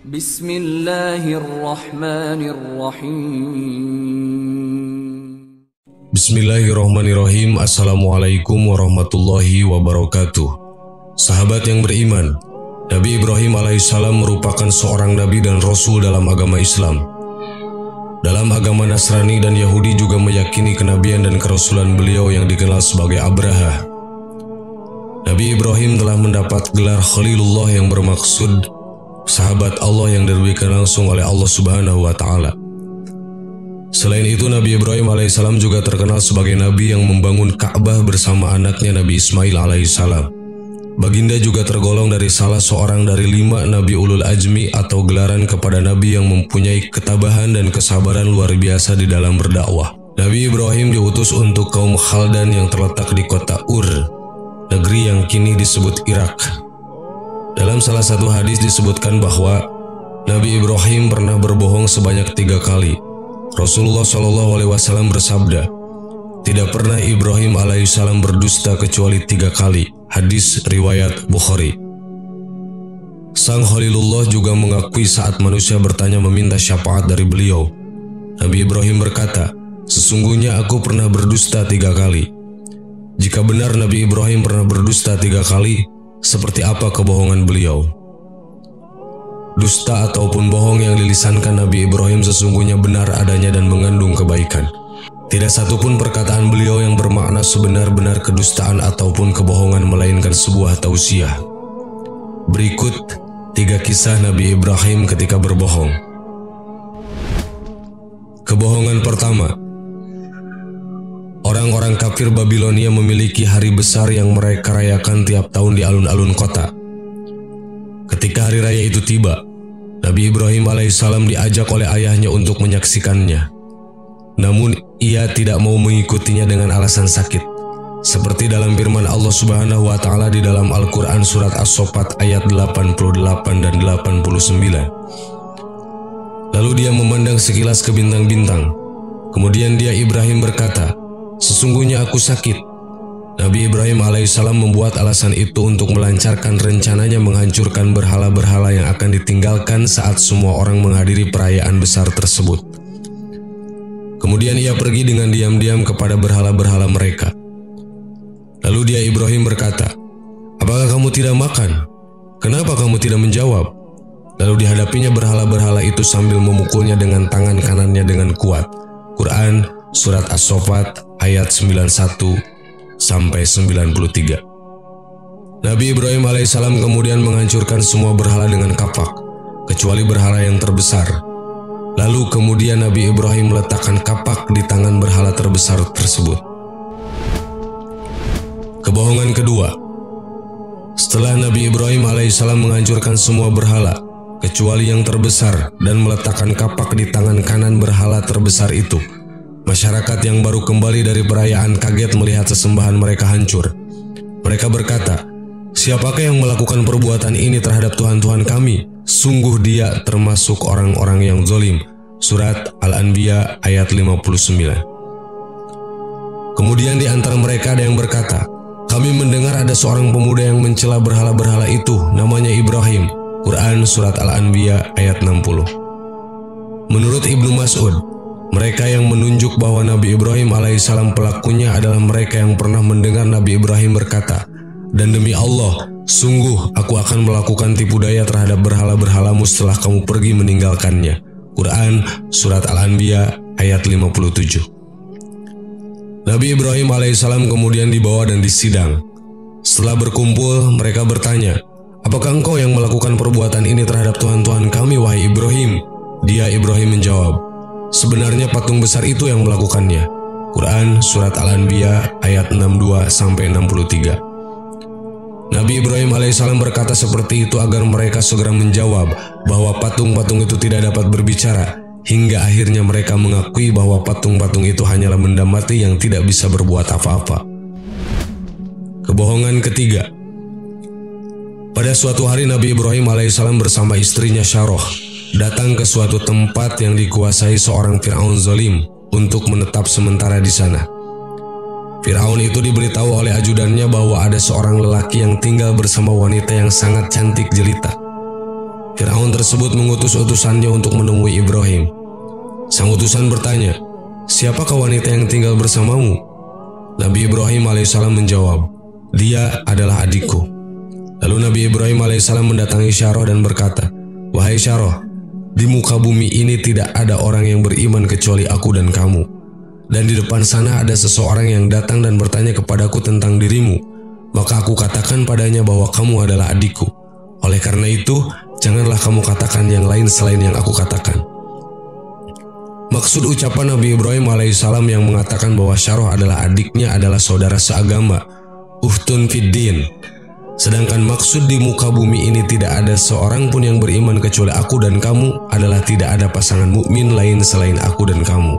Bismillahirrahmanirrahim. Bismillahirrahmanirrahim. Assalamualaikum warahmatullahi wabarakatuh. Sahabat yang beriman, Nabi Ibrahim alaihissalam merupakan seorang nabi dan rasul dalam agama Islam. Dalam agama Nasrani dan Yahudi juga meyakini kenabian dan kerasulan beliau yang dikenal sebagai Abraha. Nabi Ibrahim telah mendapat gelar Khalilullah yang bermaksud sahabat Allah yang diberikan langsung oleh Allah Subhanahu wa Ta'ala. Selain itu, Nabi Ibrahim alaihissalam juga terkenal sebagai nabi yang membangun Ka'bah bersama anaknya Nabi Ismail alaihissalam. Baginda juga tergolong dari salah seorang dari 5 Nabi Ulul Ajmi atau gelaran kepada Nabi yang mempunyai ketabahan dan kesabaran luar biasa di dalam berdakwah. Nabi Ibrahim diutus untuk kaum Khaldan yang terletak di kota Ur, negeri yang kini disebut Irak. Dalam salah satu hadis disebutkan bahwa Nabi Ibrahim pernah berbohong sebanyak 3 kali. Rasulullah SAW bersabda, "Tidak pernah Ibrahim alaihissalam berdusta kecuali 3 kali." Hadis riwayat Bukhari. Sang Khalilullah juga mengakui saat manusia bertanya meminta syafaat dari beliau. Nabi Ibrahim berkata, "Sesungguhnya aku pernah berdusta 3 kali." Jika benar Nabi Ibrahim pernah berdusta 3 kali, seperti apa kebohongan beliau? Dusta ataupun bohong yang dilisankan Nabi Ibrahim sesungguhnya benar adanya dan mengandung kebaikan. Tidak satupun perkataan beliau yang bermakna sebenar-benar kedustaan ataupun kebohongan, melainkan sebuah tausiah. Berikut 3 kisah Nabi Ibrahim ketika berbohong. Kebohongan pertama. Orang-orang kafir Babilonia memiliki hari besar yang mereka rayakan tiap tahun di alun-alun kota. Ketika hari raya itu tiba, Nabi Ibrahim alaihissalam diajak oleh ayahnya untuk menyaksikannya. Namun ia tidak mau mengikutinya dengan alasan sakit. Seperti dalam firman Allah Subhanahu wa Ta'ala di dalam Al-Quran surat As-Saffat ayat 88 dan 89. Lalu dia memandang sekilas ke bintang-bintang. Kemudian dia Ibrahim berkata, "Sesungguhnya aku sakit." Nabi Ibrahim alaihissalam membuat alasan itu untuk melancarkan rencananya menghancurkan berhala-berhala yang akan ditinggalkan saat semua orang menghadiri perayaan besar tersebut. Kemudian ia pergi dengan diam-diam kepada berhala-berhala mereka. Lalu dia Ibrahim berkata, "Apakah kamu tidak makan? Kenapa kamu tidak menjawab?" Lalu dihadapinya berhala-berhala itu sambil memukulnya dengan tangan kanannya dengan kuat. Quran surat As-Saffat ayat 91 sampai 93. Nabi Ibrahim alaihissalam kemudian menghancurkan semua berhala dengan kapak, kecuali berhala yang terbesar. Lalu kemudian Nabi Ibrahim meletakkan kapak di tangan berhala terbesar tersebut. Kebohongan kedua. Setelah Nabi Ibrahim alaihissalam menghancurkan semua berhala, kecuali yang terbesar, dan meletakkan kapak di tangan kanan berhala terbesar itu, masyarakat yang baru kembali dari perayaan kaget melihat sesembahan mereka hancur. Mereka berkata, "Siapakah yang melakukan perbuatan ini terhadap Tuhan-Tuhan kami? Sungguh dia termasuk orang-orang yang zalim." Surat Al-Anbiya ayat 59. Kemudian di antara mereka ada yang berkata, "Kami mendengar ada seorang pemuda yang mencela berhala-berhala itu, namanya Ibrahim." Quran surat Al-Anbiya ayat 60. Menurut Ibnu Mas'ud, mereka yang menunjuk bahwa Nabi Ibrahim alaihissalam pelakunya adalah mereka yang pernah mendengar Nabi Ibrahim berkata, "Dan demi Allah, sungguh aku akan melakukan tipu daya terhadap berhala-berhalamu setelah kamu pergi meninggalkannya." Quran surat Al-Anbiya ayat 57. Nabi Ibrahim alaihissalam kemudian dibawa dan disidang. Setelah berkumpul, mereka bertanya, "Apakah engkau yang melakukan perbuatan ini terhadap Tuhan-Tuhan kami, wahai Ibrahim?" Dia Ibrahim menjawab, "Sebenarnya patung besar itu yang melakukannya." Quran surat Al-Anbiya ayat 62 sampai 63. Nabi Ibrahim alaihissalam berkata seperti itu agar mereka segera menjawab bahwa patung-patung itu tidak dapat berbicara, hingga akhirnya mereka mengakui bahwa patung-patung itu hanyalah benda mati yang tidak bisa berbuat apa-apa. Kebohongan ketiga. Pada suatu hari Nabi Ibrahim alaihissalam bersama istrinya Syaroh datang ke suatu tempat yang dikuasai seorang Fir'aun zalim untuk menetap sementara di sana. Fir'aun itu diberitahu oleh ajudannya bahwa ada seorang lelaki yang tinggal bersama wanita yang sangat cantik jelita. Fir'aun tersebut mengutus utusannya untuk menemui Ibrahim. Sang utusan bertanya, "Siapakah wanita yang tinggal bersamamu?" Nabi Ibrahim alaihissalam menjawab, "Dia adalah adikku." Lalu Nabi Ibrahim alaihissalam mendatangi Syarah dan berkata, "Wahai Syarah, di muka bumi ini tidak ada orang yang beriman kecuali aku dan kamu. Dan di depan sana ada seseorang yang datang dan bertanya kepadaku tentang dirimu. Maka aku katakan padanya bahwa kamu adalah adikku. Oleh karena itu, janganlah kamu katakan yang lain selain yang aku katakan." Maksud ucapan Nabi Ibrahim alaihissalam yang mengatakan bahwa Syarah adalah adiknya adalah saudara seagama, uhtun fiddin. Sedangkan maksud di muka bumi ini tidak ada seorang pun yang beriman kecuali aku dan kamu adalah tidak ada pasangan mukmin lain selain aku dan kamu.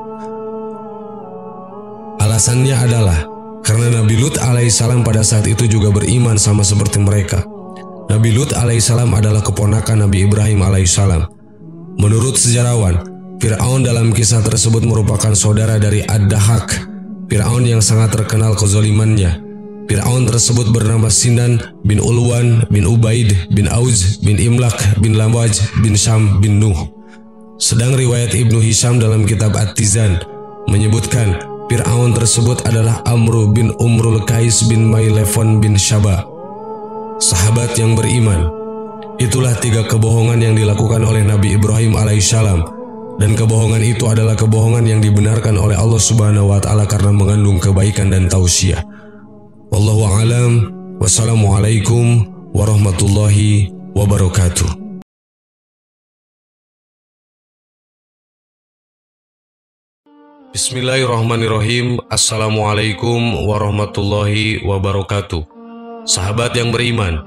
Alasannya adalah karena Nabi Lut alaihissalam pada saat itu juga beriman sama seperti mereka. Nabi Lut alaihissalam adalah keponakan Nabi Ibrahim alaihissalam. Menurut sejarawan, Fir'aun dalam kisah tersebut merupakan saudara dari Ad-Dahak, Fir'aun yang sangat terkenal kezalimannya. Fir'aun tersebut bernama Sinan bin Ulwan bin Ubaid bin Auz bin Imlak bin Lamwaj bin Syam bin Nuh. Sedang riwayat Ibnu Hisham dalam kitab At-Tizan menyebutkan Fir'aun tersebut adalah Amru bin Umrul Qais bin Mailefon bin Syaba, sahabat yang beriman. Itulah 3 kebohongan yang dilakukan oleh Nabi Ibrahim alaihissalam. Dan kebohongan itu adalah kebohongan yang dibenarkan oleh Allah Subhanahu wa Ta'ala karena mengandung kebaikan dan tausiah. Wallahu a'lam. Wassalamualaikum warahmatullahi wabarakatuh. Bismillahirrahmanirrahim. Assalamualaikum warahmatullahi wabarakatuh. Sahabat yang beriman,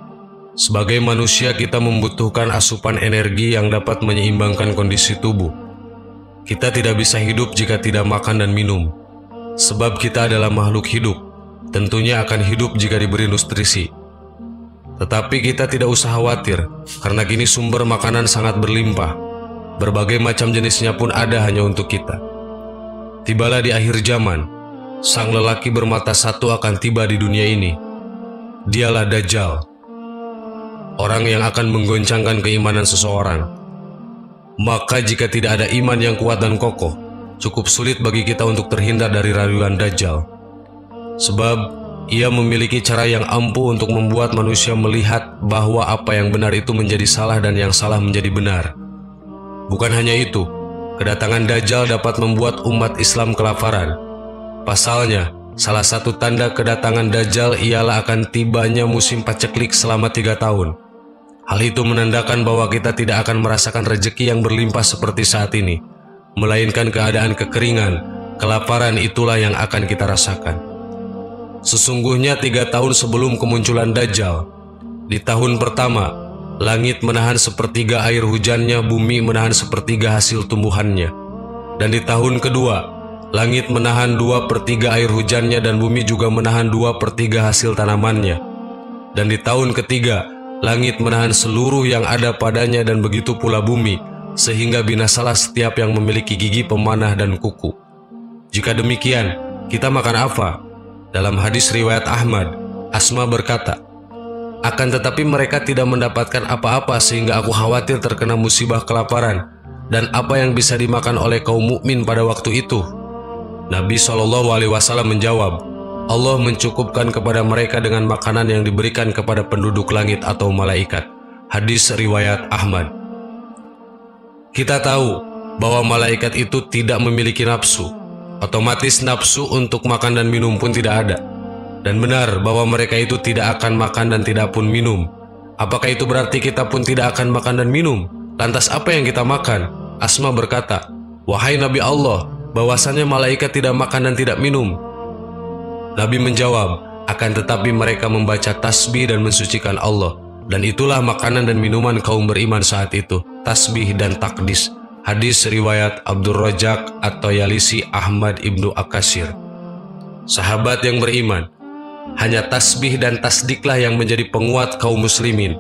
sebagai manusia kita membutuhkan asupan energi yang dapat menyeimbangkan kondisi tubuh. Kita tidak bisa hidup jika tidak makan dan minum. Sebab kita adalah makhluk hidup, tentunya akan hidup jika diberi nutrisi. Tetapi kita tidak usah khawatir, karena kini sumber makanan sangat berlimpah. Berbagai macam jenisnya pun ada hanya untuk kita. Tibalah di akhir zaman, sang lelaki bermata satu akan tiba di dunia ini. Dialah Dajjal, orang yang akan menggoncangkan keimanan seseorang. Maka jika tidak ada iman yang kuat dan kokoh, cukup sulit bagi kita untuk terhindar dari rayuan Dajjal. Sebab ia memiliki cara yang ampuh untuk membuat manusia melihat bahwa apa yang benar itu menjadi salah dan yang salah menjadi benar. Bukan hanya itu, kedatangan Dajjal dapat membuat umat Islam kelaparan. Pasalnya, salah satu tanda kedatangan Dajjal ialah akan tibanya musim paceklik selama 3 tahun. Hal itu menandakan bahwa kita tidak akan merasakan rezeki yang berlimpah seperti saat ini, melainkan keadaan kekeringan, kelaparan itulah yang akan kita rasakan. Sesungguhnya 3 tahun sebelum kemunculan Dajjal, di tahun pertama, langit menahan sepertiga air hujannya, bumi menahan sepertiga hasil tumbuhannya. Dan di tahun kedua, langit menahan 2/3 air hujannya dan bumi juga menahan 2/3 hasil tanamannya. Dan di tahun ketiga, langit menahan seluruh yang ada padanya dan begitu pula bumi, sehingga binasalah setiap yang memiliki gigi pemanah dan kuku. Jika demikian, kita makan apa? Dalam hadis riwayat Ahmad, Asma berkata, "Akan tetapi mereka tidak mendapatkan apa-apa sehingga aku khawatir terkena musibah kelaparan, dan apa yang bisa dimakan oleh kaum mukmin pada waktu itu?" Nabi SAW menjawab, "Allah mencukupkan kepada mereka dengan makanan yang diberikan kepada penduduk langit atau malaikat." Hadis riwayat Ahmad. Kita tahu bahwa malaikat itu tidak memiliki nafsu. Otomatis nafsu untuk makan dan minum pun tidak ada. Dan benar bahwa mereka itu tidak akan makan dan tidak pun minum. Apakah itu berarti kita pun tidak akan makan dan minum? Lantas apa yang kita makan? Asma berkata, "Wahai Nabi Allah, bahwasannya malaikat tidak makan dan tidak minum." Nabi menjawab, "Akan tetapi mereka membaca tasbih dan mensucikan Allah, dan itulah makanan dan minuman kaum beriman saat itu, tasbih dan takdis." Hadis riwayat Abdur Rajak atau Yalisi Ahmad Ibnu Akasir. Sahabat yang beriman, hanya tasbih dan tasdiklah yang menjadi penguat kaum muslimin.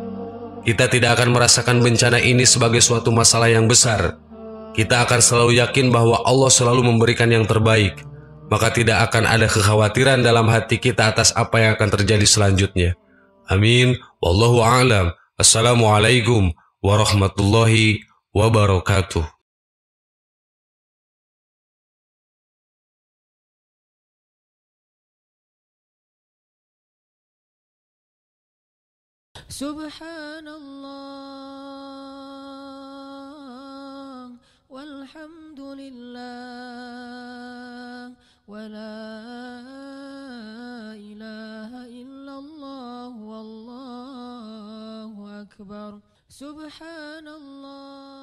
Kita tidak akan merasakan bencana ini sebagai suatu masalah yang besar. Kita akan selalu yakin bahwa Allah selalu memberikan yang terbaik. Maka tidak akan ada kekhawatiran dalam hati kita atas apa yang akan terjadi selanjutnya. Amin. Wallahu a'lam. Assalamualaikum warahmatullahi wabarakatuh. Subhanallah walhamdulillah wala ilaha illallah wallahu akbar. Subhanallah